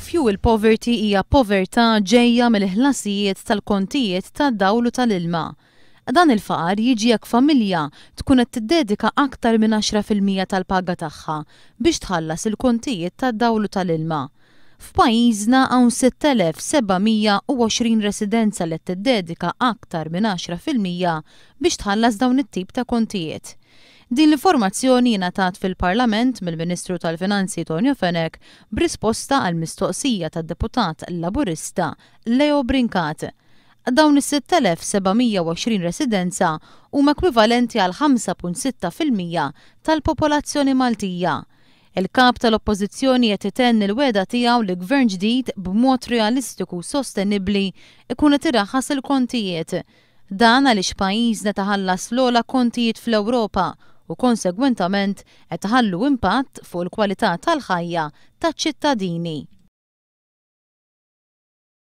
Fuel poverty hija povertà ġejja mill-ħlasijiet tal-kontijiet tad-dawl u tal-ilma. Dan il-faqar jiġi jekk familja tkun qed tiddedika aktar minn 10% tal-paga tagħha biex tħallas il-kontijiet tad-dawl u tal-ilma. F'pajjiżna hawn 6720 residenza li tiddedika aktar minn 10% biex tħallas dawn it-tip ta' kontijiet. Din l-informazzjoni ngħatat fil-Parlament mill-Ministru tal-Finanzi Tonio Fenek b'risposta għal mistoqsija tad-Deputat Laburista Leo Brincat. Dawn is-6720 residenza huma ekwivalenti għal 5.6% tal-popolazzjoni Maltija. Il-kap tal-Oppożizzjoni qed itenni l-weda tiegħu li gvern ġdid b'mod realistiku u sostenibbli ikun qed iraħħas il-kontijiet. Dan għaliex pajjiżna taħallas l-ogħla kontijiet fl-Ewropa u konsegwentament qed iħallu impatt fuq il-kwalità tal-ħajja taċ-ċittadini.